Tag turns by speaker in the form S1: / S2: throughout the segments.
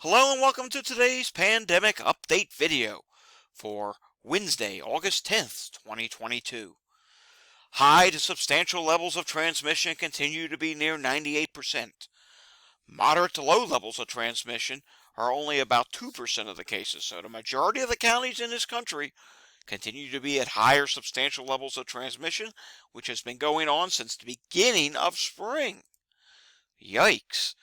S1: Hello and welcome to today's pandemic update video for Wednesday, August 10th, 2022. High to substantial levels of transmission continue to be near 98%. Moderate to low levels of transmission are only about 2% of the cases, so the majority of the counties in this country continue to be at higher substantial levels of transmission, which has been going on since the beginning of spring. Yikes.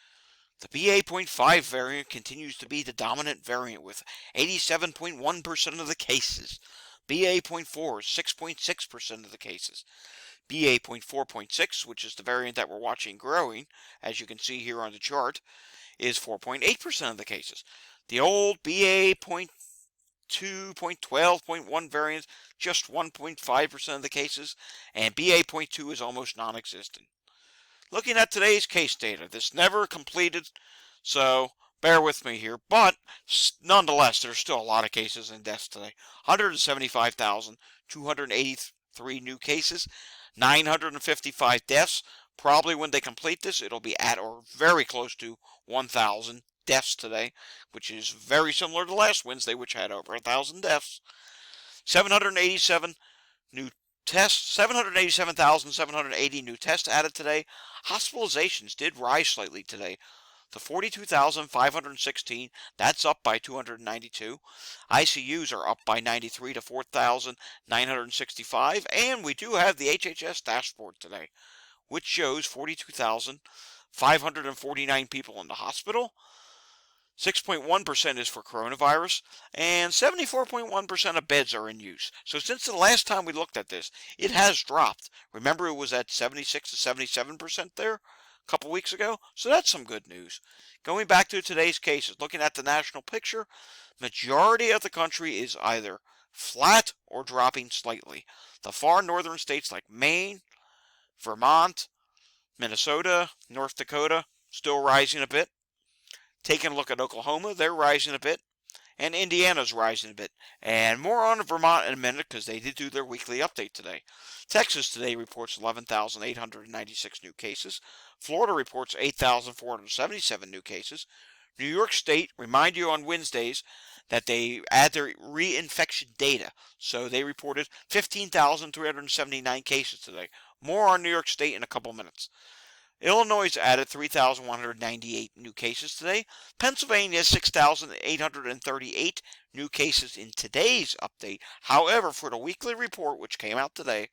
S1: The BA.5 variant continues to be the dominant variant with 87.1% of the cases. BA.4 is 6.6% of the cases. BA.4.6, which is the variant that we're watching growing, as you can see here on the chart, is 4.8% of the cases. The old BA.2, .12, variant, just 1.5% of the cases, and BA.2 is almost non-existent. Looking at today's case data, this never completed, so bear with me here, but nonetheless, there's still a lot of cases and deaths today. 175,283 new cases, 955 deaths. Probably when they complete this, it'll be at or very close to 1,000 deaths today, which is very similar to last Wednesday, which had over 1,000 deaths. 787 new tests, 787,780 new tests added today. Hospitalizations did rise slightly today to 42,516. That's up by 292. ICUs are up by 93 to 4,965. And we do have the HHS dashboard today, which shows 42,549 people in the hospital. 6.1% is for coronavirus, and 74.1% of beds are in use. So since the last time we looked at this, it has dropped. Remember, it was at 76 to 77% there a couple weeks ago? So that's some good news. Going back to today's cases, looking at the national picture, majority of the country is either flat or dropping slightly. The far northern states like Maine, Vermont, Minnesota, North Dakota, still rising a bit. Taking a look at Oklahoma, they're rising a bit, and Indiana's rising a bit. And more on Vermont in a minute because they did do their weekly update today. Texas today reports 11,896 new cases. Florida reports 8,477 new cases. New York State, remind you on Wednesdays that they add their reinfection data. So they reported 15,379 cases today. More on New York State in a couple minutes. Illinois added 3,198 new cases today. Pennsylvania, 6,838 new cases in today's update. However, for the weekly report, which came out today,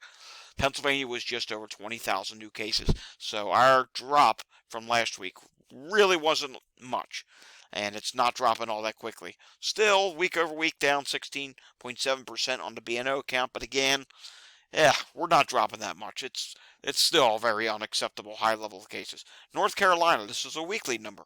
S1: Pennsylvania was just over 20,000 new cases. So our drop from last week really wasn't much. And it's not dropping all that quickly. Still, week over week, down 16.7% on the B&O count. But again, we're not dropping that much. It's still a very unacceptable high level of cases. North Carolina, this is a weekly number,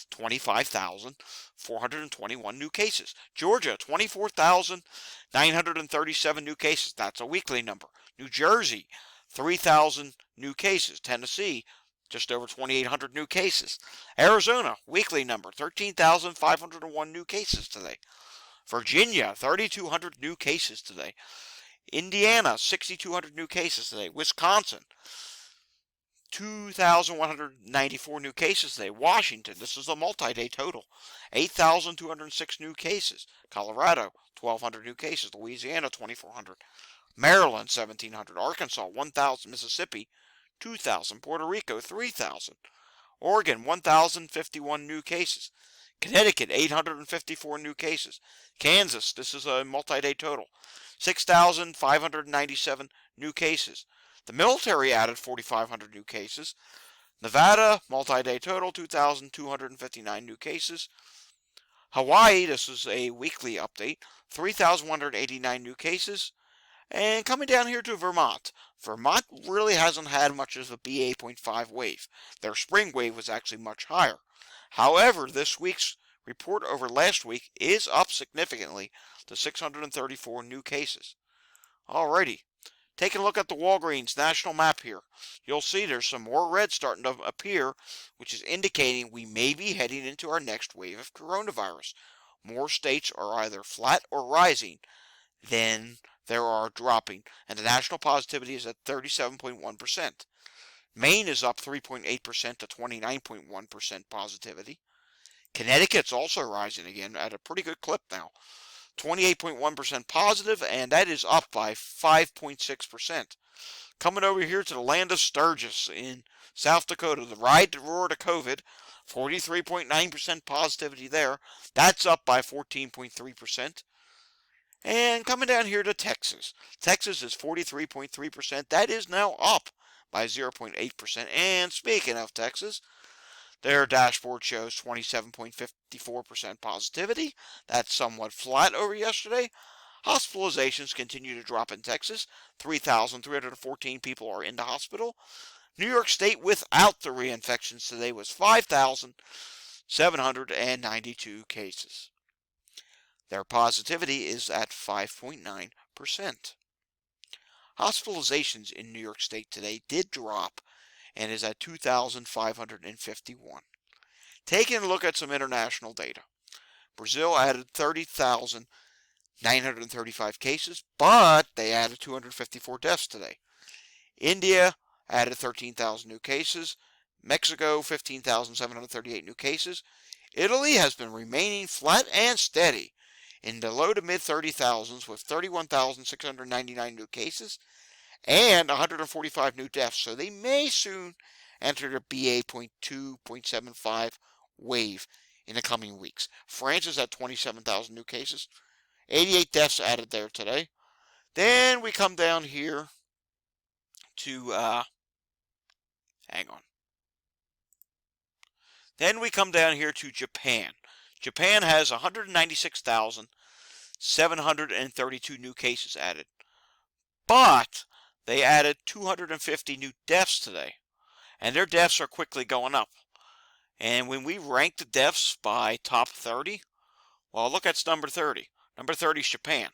S1: 25,421 new cases. Georgia, 24,937 new cases. That's a weekly number. New Jersey, 3,000 new cases. Tennessee, just over 2,800 new cases. Arizona, weekly number, 13,501 new cases today. Virginia, 3,200 new cases today. Indiana, 6,200 new cases today. Wisconsin, 2,194 new cases today. Washington, this is a multi-day total, 8,206 new cases. Colorado, 1,200 new cases. Louisiana, 2,400. Maryland, 1,700. Arkansas, 1,000. Mississippi, 2,000. Puerto Rico, 3,000. Oregon, 1,051 new cases. Connecticut, 854 new cases. Kansas, this is a multi-day total, 6,597 new cases. The military added 4,500 new cases. Nevada, multi-day total, 2,259 new cases. Hawaii, this is a weekly update, 3,189 new cases. And coming down here to Vermont, Vermont really hasn't had much of a BA.5 wave. Their spring wave was actually much higher. However, this week's report over last week is up significantly to 634 new cases. Alrighty, taking a look at the Walgreens national map here, you'll see there's some more red starting to appear, which is indicating we may be heading into our next wave of coronavirus. More states are either flat or rising than there are dropping, and the national positivity is at 37.1%. Maine is up 3.8% to 29.1% positivity. Connecticut's also rising again at a pretty good clip now. 28.1% positive, and that is up by 5.6%. Coming over here to the land of Sturgis in South Dakota, the ride to roar to COVID, 43.9% positivity there. That's up by 14.3%. And coming down here to Texas. Texas is 43.3%. That is now up by 0.8%. And speaking of Texas, their dashboard shows 27.54% positivity. That's somewhat flat over yesterday. Hospitalizations continue to drop in Texas. 3,314 people are in the hospital. New York State without the reinfections today was 5,792 cases. Their positivity is at 5.9%. Hospitalizations in New York State today did drop and is at 2,551. Taking a look at some international data. Brazil added 30,935 cases, but they added 254 deaths today. India added 13,000 new cases. Mexico, 15,738 new cases. Italy has been remaining flat and steady in the low to mid 30,000s with 31,699 new cases and 145 new deaths. So they may soon enter the BA.2.75 wave in the coming weeks. France is at 27,000 new cases. 88 deaths added there today. Then we come down here to, hang on. Then we come down here to Japan. Japan has 196,732 new cases added. But they added 250 new deaths today. And their deaths are quickly going up. And when we rank the deaths by top 30, well, look at number 30. Number 30 is Japan.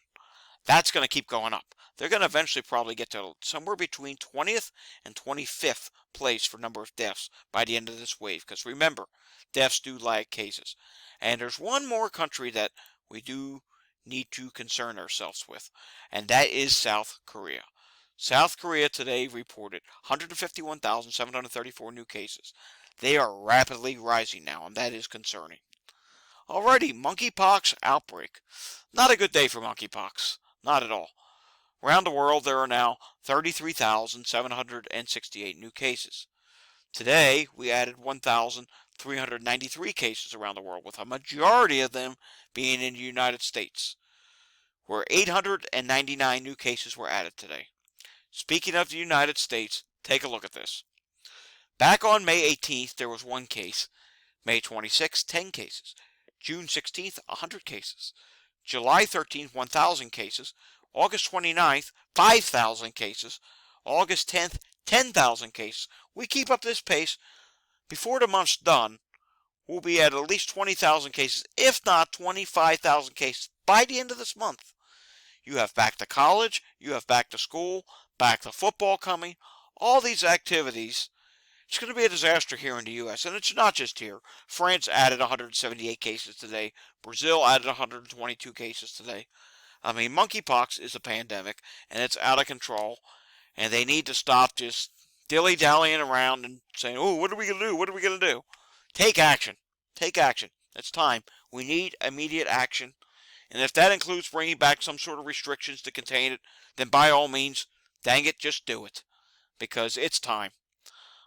S1: That's going to keep going up. They're going to eventually probably get to somewhere between 20th and 25th place for number of deaths by the end of this wave. Because remember, deaths do lag cases. And there's one more country that we do need to concern ourselves with, and that is South Korea. South Korea today reported 151,734 new cases. They are rapidly rising now, and that is concerning. Alrighty, monkeypox outbreak. Not a good day for monkeypox. Not at all. Around the world, there are now 33,768 new cases. Today, we added 1,393 cases around the world, with a majority of them being in the United States, where 899 new cases were added today. Speaking of the United States, take a look at this. Back on May 18th, there was 1 case. May 26th, 10 cases. June 16th, 100 cases. July 13th, 1,000 cases. August 29th, 5,000 cases. August 10th, 10,000 cases. We keep up this pace. Before the month's done, we'll be at least 20,000 cases, if not 25,000 cases by the end of this month. You have back to college, you have back to school, back to football coming, all these activities. It's going to be a disaster here in the U.S., and it's not just here. France added 178 cases today. Brazil added 122 cases today. I mean, monkeypox is a pandemic, and it's out of control, and they need to stop just dilly-dallying around and saying, oh, what are we going to do? What are we going to do? Take action. Take action. It's time. We need immediate action. And if that includes bringing back some sort of restrictions to contain it, then by all means, dang it, just do it. Because it's time.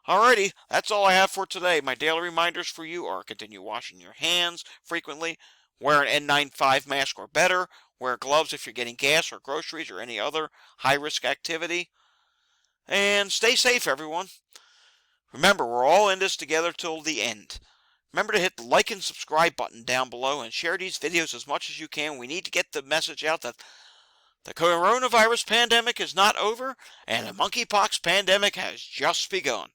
S1: Alrighty, that's all I have for today. My daily reminders for you are continue washing your hands frequently, wear an N95 mask or better, wear gloves if you're getting gas or groceries or any other high-risk activity, and stay safe, everyone. Remember, we're all in this together till the end. Remember to hit the like and subscribe button down below and share these videos as much as you can. We need to get the message out that the coronavirus pandemic is not over and the monkeypox pandemic has just begun.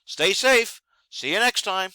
S1: Stay safe. See you next time.